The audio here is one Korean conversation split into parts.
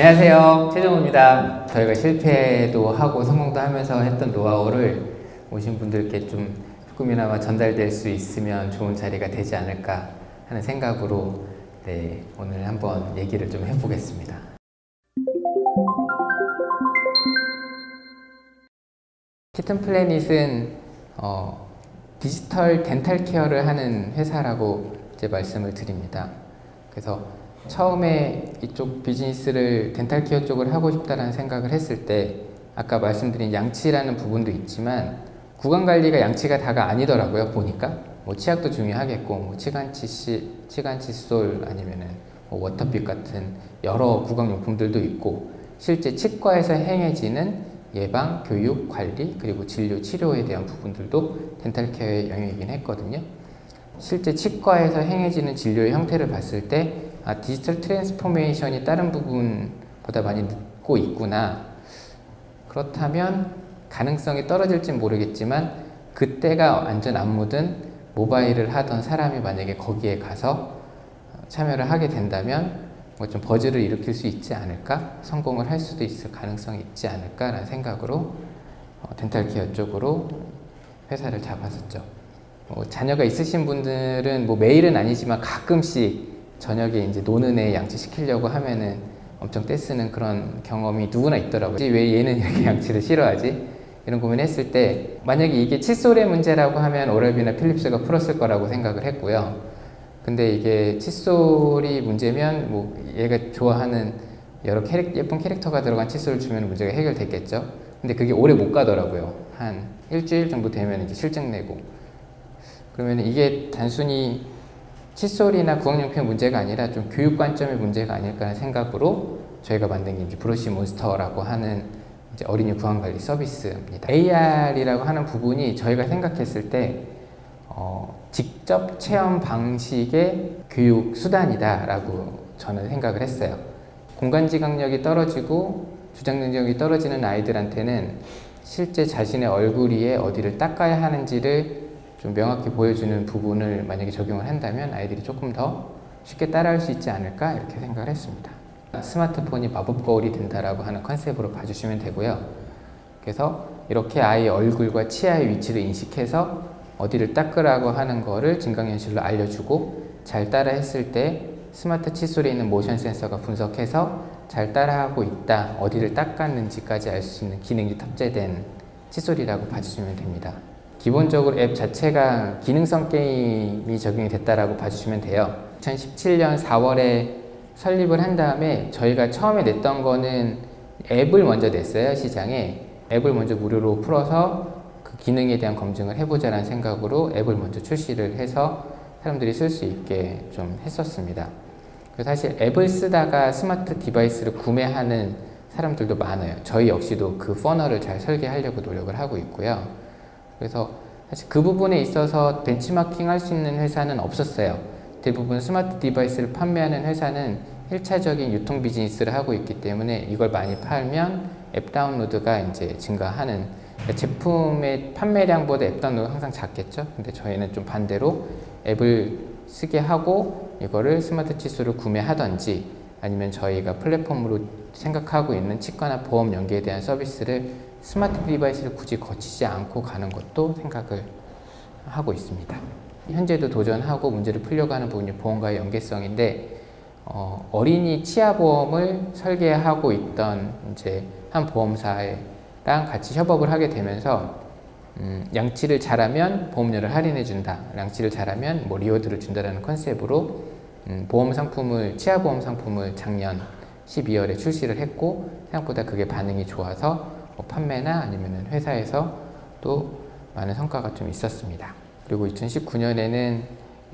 안녕하세요, 최정우입니다. 저희가 실패도 하고 성공도 하면서 했던 노하우를 오신 분들께 좀 조금이나마 전달될 수 있으면 좋은 자리가 되지 않을까 하는 생각으로 오늘 한번 얘기를 좀 해보겠습니다. 키튼 플래닛은 디지털 덴탈 케어를 하는 회사라고 이제 말씀을 드립니다. 그래서 처음에 이쪽 비즈니스를 덴탈 케어 쪽을 하고 싶다라는 생각을 했을 때 아까 말씀드린 양치라는 부분도 있지만 구강 관리가 양치가 다가 아니더라고요. 보니까 뭐 치약도 중요하겠고 뭐 치간칫솔 아니면은 뭐 워터픽 같은 여러 구강 용품들도 있고 실제 치과에서 행해지는 예방, 교육, 관리, 그리고 진료, 치료에 대한 부분들도 덴탈 케어의 영역이긴 했거든요. 실제 치과에서 행해지는 진료의 형태를 봤을 때 디지털 트랜스포메이션이 다른 부분보다 많이 늦고 있구나. 그렇다면 가능성이 떨어질진 모르겠지만 그때가 완전 안 묻은 모바일을 하던 사람이 만약에 거기에 가서 참여를 하게 된다면 뭐 좀 버즈를 일으킬 수 있지 않을까? 성공을 할 수도 있을 가능성이 있지 않을까라는 생각으로 덴탈 케어 쪽으로 회사를 잡았었죠. 자녀가 있으신 분들은 뭐 매일은 아니지만 가끔씩 저녁에 이제 노는 애 양치시키려고 하면은 엄청 떼쓰는 그런 경험이 누구나 있더라고요. 왜 얘는 이렇게 양치를 싫어하지? 이런 고민했을 때 만약에 이게 칫솔의 문제라고 하면 오럴비나 필립스가 풀었을 거라고 생각을 했고요. 근데 이게 칫솔이 문제면 뭐 얘가 좋아하는 여러 예쁜 캐릭터가 들어간 칫솔을 주면 문제가 해결됐겠죠. 근데 그게 오래 못 가더라고요. 한 일주일 정도 되면 이제 실증 내고. 그러면 이게 단순히 칫솔이나 구강용품의 문제가 아니라 좀 교육 관점의 문제가 아닐까 하는 생각으로 저희가 만든 게 이제 브러쉬 몬스터라고 하는 이제 어린이 구강관리 서비스입니다. AR이라고 하는 부분이 저희가 생각했을 때 직접 체험 방식의 교육 수단이다 라고 저는 생각을 했어요. 공간지각력이 떨어지고 주장 능력이 떨어지는 아이들한테는 실제 자신의 얼굴 위에 어디를 닦아야 하는지를 좀 명확히 보여주는 부분을 만약에 적용을 한다면 아이들이 조금 더 쉽게 따라할 수 있지 않을까 이렇게 생각을 했습니다. 스마트폰이 마법 거울이 된다라고 하는 컨셉으로 봐주시면 되고요. 그래서 이렇게 아이의 얼굴과 치아의 위치를 인식해서 어디를 닦으라고 하는 거를 증강현실로 알려주고 잘 따라 했을 때 스마트 칫솔에 있는 모션 센서가 분석해서 잘 따라하고 있다, 어디를 닦았는지까지 알 수 있는 기능이 탑재된 칫솔이라고 봐주시면 됩니다. 기본적으로 앱 자체가 기능성 게임이 적용이 됐다라고 봐주시면 돼요. 2017년 4월에 설립을 한 다음에 저희가 처음에 냈던 거는 앱을 먼저 냈어요. 시장에 앱을 먼저 무료로 풀어서 그 기능에 대한 검증을 해보자라는 생각으로 앱을 먼저 출시를 해서 사람들이 쓸 수 있게 좀 했었습니다. 그래서 사실 앱을 쓰다가 스마트 디바이스를 구매하는 사람들도 많아요. 저희 역시도 그 퍼널을 잘 설계하려고 노력을 하고 있고요. 그래서 사실 그 부분에 있어서 벤치마킹 할 수 있는 회사는 없었어요. 대부분 스마트 디바이스를 판매하는 회사는 1차적인 유통 비즈니스를 하고 있기 때문에 이걸 많이 팔면 앱 다운로드가 이제 증가하는, 제품의 판매량보다 앱 다운로드가 항상 작겠죠. 근데 저희는 좀 반대로 앱을 쓰게 하고 이거를 스마트 칫솔을 구매하던지 아니면 저희가 플랫폼으로 생각하고 있는 치과나 보험 연계에 대한 서비스를 스마트 디바이스를 굳이 거치지 않고 가는 것도 생각을 하고 있습니다. 현재도 도전하고 문제를 풀려고 하는 부분이 보험과의 연계성인데 어린이 치아보험을 설계하고 있던 이제 한 보험사랑 같이 협업을 하게 되면서 양치를 잘하면 보험료를 할인해 준다, 양치를 잘하면 뭐 리워드를 준다라는 컨셉으로 보험 상품을, 치아보험 상품을 작년 12월에 출시를 했고 생각보다 그게 반응이 좋아서 판매나 아니면 회사에서 또 많은 성과가 좀 있었습니다. 그리고 2019년에는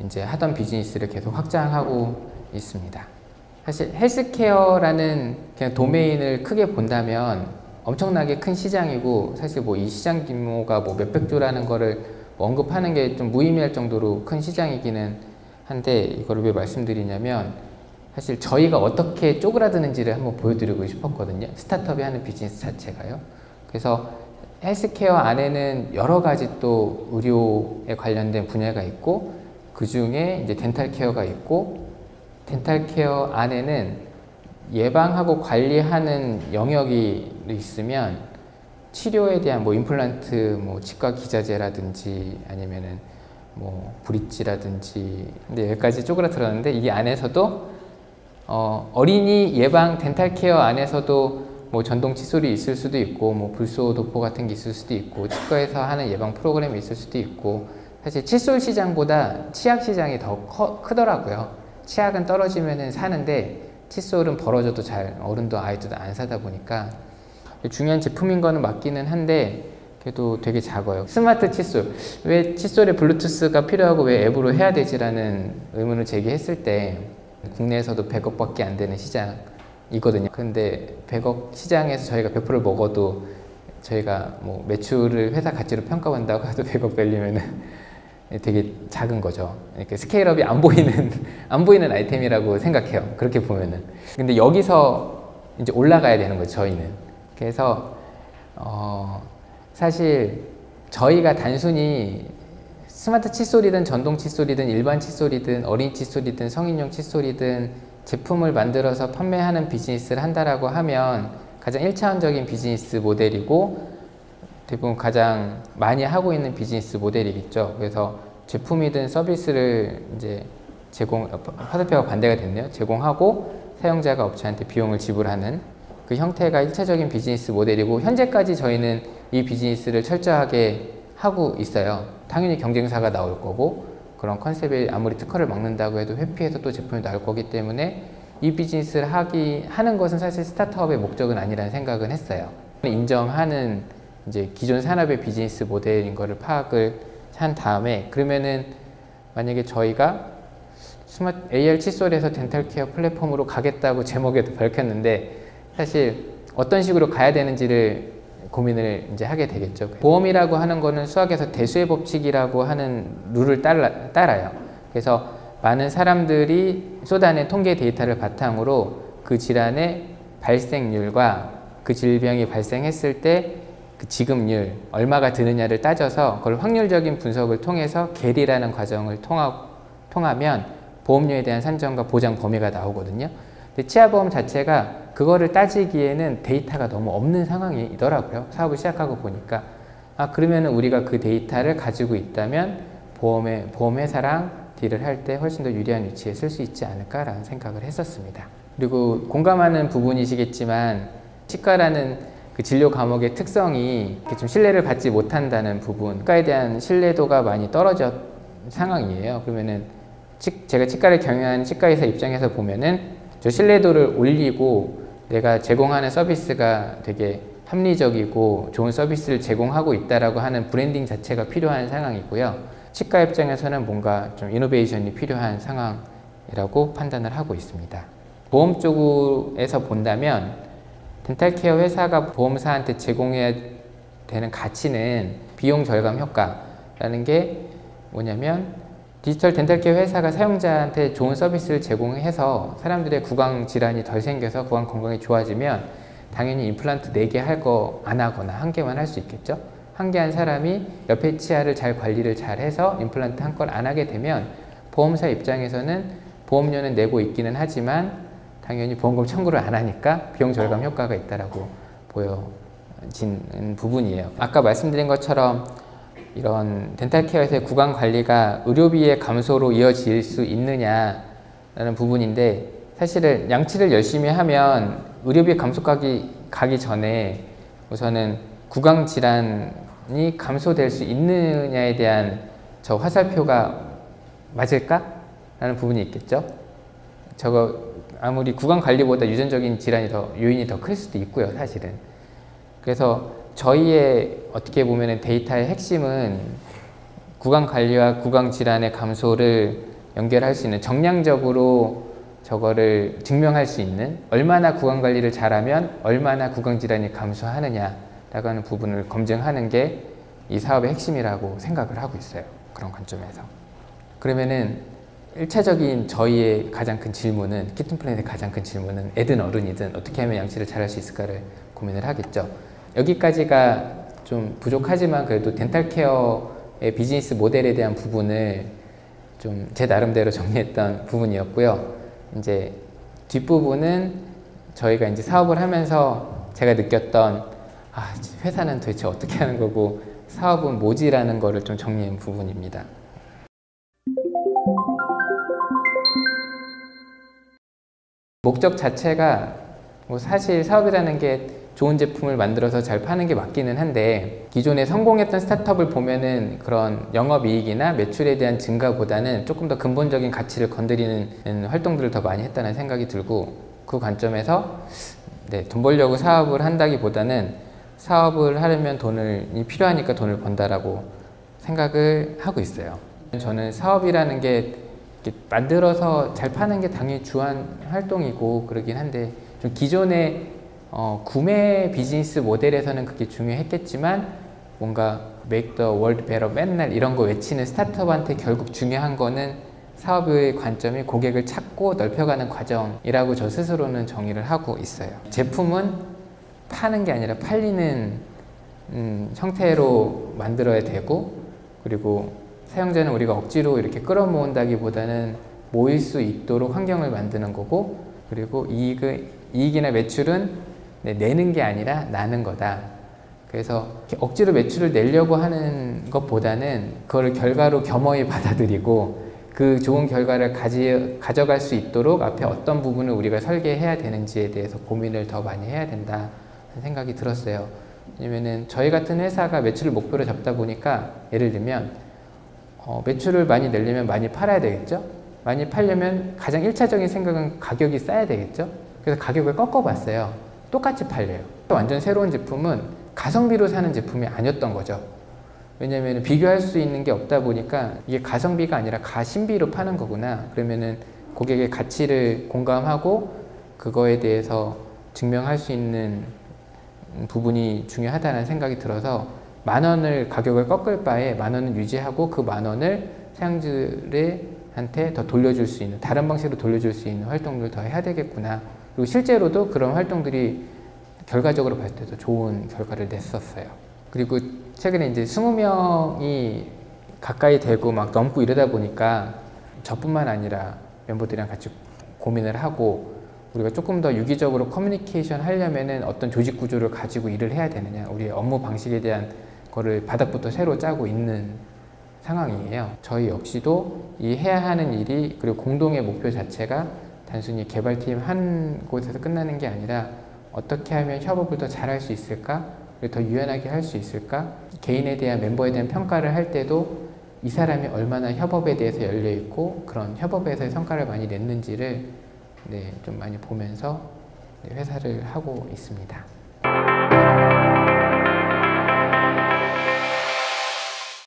이제 하던 비즈니스를 계속 확장하고 있습니다. 사실 헬스케어라는 그냥 도메인을 크게 본다면 엄청나게 큰 시장이고 사실 뭐 이 시장 규모가 뭐 몇백 조라는 거를 언급하는 게 좀 무의미할 정도로 큰 시장이기는 한데 이거를 왜 말씀드리냐면 사실 저희가 어떻게 쪼그라드는지를 한번 보여드리고 싶었거든요. 스타트업이 하는 비즈니스 자체가요. 그래서 헬스케어 안에는 여러 가지 또 의료에 관련된 분야가 있고 그 중에 이제 덴탈 케어가 있고 덴탈 케어 안에는 예방하고 관리하는 영역이 있으면 치료에 대한 뭐 임플란트, 뭐 치과 기자재라든지 아니면은 뭐 브릿지라든지, 근데 여기까지 쪼그라들었는데 이 안에서도 어린이 예방 덴탈 케어 안에서도 뭐 전동 칫솔이 있을 수도 있고 뭐 불소 도포 같은 게 있을 수도 있고 치과에서 하는 예방 프로그램이 있을 수도 있고, 사실 칫솔 시장보다 치약 시장이 더 크더라고요. 치약은 떨어지면은 사는데 칫솔은 벌어져도 잘 어른도 아이들도 안 사다 보니까 중요한 제품인 거는 맞기는 한데 그래도 되게 작아요. 스마트 칫솔, 왜 칫솔에 블루투스가 필요하고 왜 앱으로 해야 되지라는 의문을 제기했을 때 국내에서도 100억밖에 안 되는 시장이거든요. 근데 100억 시장에서 저희가 100%를 먹어도 저희가 뭐 매출을 회사 가치로 평가한다고 해도 100억 밸류면은 되게 작은 거죠. 이렇게 스케일업이 안 보이는 아이템이라고 생각해요. 그렇게 보면은. 근데 여기서 이제 올라가야 되는 거죠, 저희는. 그래서 사실 저희가 단순히 스마트 칫솔이든 전동 칫솔이든 일반 칫솔이든 어린이 칫솔이든 성인용 칫솔이든 제품을 만들어서 판매하는 비즈니스를 한다라고 하면 가장 1차원적인 비즈니스 모델이고 대부분 가장 많이 하고 있는 비즈니스 모델이겠죠. 그래서 제품이든 서비스를 이제 화살표가 반대가 됐네요. 제공하고 사용자가 업체한테 비용을 지불하는 그 형태가 1차적인 비즈니스 모델이고, 현재까지 저희는 이 비즈니스를 철저하게 하고 있어요. 당연히 경쟁사가 나올 거고, 그런 컨셉에 아무리 특허를 막는다고 해도 회피해서 또 제품이 나올 거기 때문에 이 비즈니스를 하는 것은 사실 스타트업의 목적은 아니라는 생각은 했어요. 인정하는 이제 기존 산업의 비즈니스 모델인 거를 파악을 한 다음에, 그러면은 만약에 저희가 스마트 AR 칫솔에서 덴탈 케어 플랫폼으로 가겠다고 제목에도 밝혔는데 사실 어떤 식으로 가야 되는지를 고민을 이제 하게 되겠죠. 보험이라고 하는 거는 수학에서 대수의 법칙이라고 하는 룰을 따라요. 그래서 많은 사람들이 쏟아낸 통계 데이터를 바탕으로 그 질환의 발생률과 그 질병이 발생했을 때 그 지급률 얼마가 드느냐를 따져서 그걸 확률적인 분석을 통해서 계리라는 과정을 통하면 보험료에 대한 산정과 보장 범위가 나오거든요. 근데 치아보험 자체가 그거를 따지기에는 데이터가 너무 없는 상황이더라고요. 사업을 시작하고 보니까. 그러면은 우리가 그 데이터를 가지고 있다면 보험회사랑 딜을 할 때 훨씬 더 유리한 위치에 쓸 수 있지 않을까라는 생각을 했었습니다. 그리고 공감하는 부분이시겠지만 치과라는 그 진료 과목의 특성이 좀 신뢰를 받지 못한다는 부분, 치과에 대한 신뢰도가 많이 떨어진 상황이에요. 그러면은 제가 치과를 경영하는 치과의사 입장에서 보면은 저 신뢰도를 올리고 내가 제공하는 서비스가 되게 합리적이고 좋은 서비스를 제공하고 있다라고 하는 브랜딩 자체가 필요한 상황이고요. 치과 입장에서는 뭔가 좀 이노베이션이 필요한 상황이라고 판단을 하고 있습니다. 보험 쪽에서 본다면 덴탈 케어 회사가 보험사한테 제공해야 되는 가치는 비용 절감 효과라는 게 뭐냐면, 디지털 덴탈 케어 회사가 사용자한테 좋은 서비스를 제공해서 사람들의 구강 질환이 덜 생겨서 구강 건강이 좋아지면 당연히 임플란트 4개 할 거 안 하거나 1개만 할 수 있겠죠. 1개 한 사람이 옆에 치아를 잘 관리를 잘 해서 임플란트 한 걸 안 하게 되면 보험사 입장에서는 보험료는 내고 있기는 하지만 당연히 보험금 청구를 안 하니까 비용 절감 효과가 있다라고 보여진 부분이에요. 아까 말씀드린 것처럼 이런 덴탈 케어에서의 구강 관리가 의료비의 감소로 이어질 수 있느냐라는 부분인데, 사실은 양치를 열심히 하면 의료비 감소까지 가기 전에 우선은 구강 질환이 감소될 수 있느냐에 대한 저 화살표가 맞을까? 라는 부분이 있겠죠. 아무리 구강 관리보다 유전적인 질환이 요인이 더 클 수도 있고요, 사실은. 그래서 저희의 어떻게 보면 데이터의 핵심은 구강 관리와 구강 질환의 감소를 연결할 수 있는, 정량적으로 저거를 증명할 수 있는, 얼마나 구강 관리를 잘하면 얼마나 구강 질환이 감소하느냐라고 하는 부분을 검증하는 게 이 사업의 핵심이라고 생각을 하고 있어요. 그런 관점에서. 그러면은 1차적인 저희의 가장 큰 질문은, 키튼플랜의 가장 큰 질문은 애든 어른이든 어떻게 하면 양치를 잘할 수 있을까를 고민을 하겠죠. 여기까지가 좀 부족하지만 그래도 덴탈 케어의 비즈니스 모델에 대한 부분을 좀 제 나름대로 정리했던 부분이었고요. 이제 뒷부분은 저희가 이제 사업을 하면서 제가 느꼈던 회사는 도대체 어떻게 하는 거고 사업은 뭐지라는 거를 좀 정리한 부분입니다. 목적 자체가 뭐 사실 사업이라는 게 좋은 제품을 만들어서 잘 파는 게 맞기는 한데, 기존에 성공했던 스타트업을 보면은 그런 영업이익이나 매출에 대한 증가보다는 조금 더 근본적인 가치를 건드리는 활동들을 더 많이 했다는 생각이 들고, 그 관점에서 돈 벌려고 사업을 한다기보다는 사업을 하려면 돈이 필요하니까 돈을 번다라고 생각을 하고 있어요. 저는 사업이라는 게 만들어서 잘 파는 게 당연히 주한 활동이고 그러긴 한데, 좀 기존의 구매 비즈니스 모델에서는 그게 중요했겠지만, 뭔가 make the world better 맨날 이런 거 외치는 스타트업한테 결국 중요한 거는 사업의 관점이 고객을 찾고 넓혀가는 과정이라고 저 스스로는 정의를 하고 있어요. 제품은 파는 게 아니라 팔리는 형태로 만들어야 되고, 그리고 사용자는 우리가 억지로 이렇게 끌어모은다기보다는 모일 수 있도록 환경을 만드는 거고, 그리고 이익이나 매출은 내는 게 아니라 나는 거다. 그래서 억지로 매출을 내려고 하는 것보다는 그걸 결과로 겸허히 받아들이고, 그 좋은 결과를 가져갈 수 있도록 앞에 어떤 부분을 우리가 설계해야 되는지에 대해서 고민을 더 많이 해야 된다 생각이 들었어요. 왜냐면은 저희 같은 회사가 매출을 목표로 잡다 보니까, 예를 들면 매출을 많이 내려면 많이 팔아야 되겠죠? 많이 팔려면 가장 1차적인 생각은 가격이 싸야 되겠죠? 그래서 가격을 꺾어봤어요. 똑같이 팔려요. 완전 새로운 제품은 가성비로 사는 제품이 아니었던 거죠. 왜냐면 비교할 수 있는 게 없다 보니까 이게 가성비가 아니라 가심비로 파는 거구나. 그러면은 고객의 가치를 공감하고 그거에 대해서 증명할 수 있는 부분이 중요하다는 생각이 들어서, 10,000원을 가격을 꺾을 바에 10,000원을 유지하고 그 10,000원을 사용자한테 더 돌려줄 수 있는, 다른 방식으로 돌려줄 수 있는 활동들을 더 해야 되겠구나. 그리고 실제로도 그런 활동들이 결과적으로 봤을 때도 좋은 결과를 냈었어요. 그리고 최근에 이제 20명이 가까이 되고 막 넘고 이러다 보니까 저뿐만 아니라 멤버들이랑 같이 고민을 하고, 우리가 조금 더 유기적으로 커뮤니케이션 하려면은 어떤 조직 구조를 가지고 일을 해야 되느냐, 우리의 업무 방식에 대한 거를 바닥부터 새로 짜고 있는 상황이에요. 저희 역시도 이 해야 하는 일이, 그리고 공동의 목표 자체가 단순히 개발팀 한 곳에서 끝나는 게 아니라 어떻게 하면 협업을 더 잘할 수 있을까, 그리고 더 유연하게 할 수 있을까, 개인에 대한, 멤버에 대한 평가를 할 때도 이 사람이 얼마나 협업에 대해서 열려있고 그런 협업에서의 성과를 많이 냈는지를 좀 많이 보면서 회사를 하고 있습니다.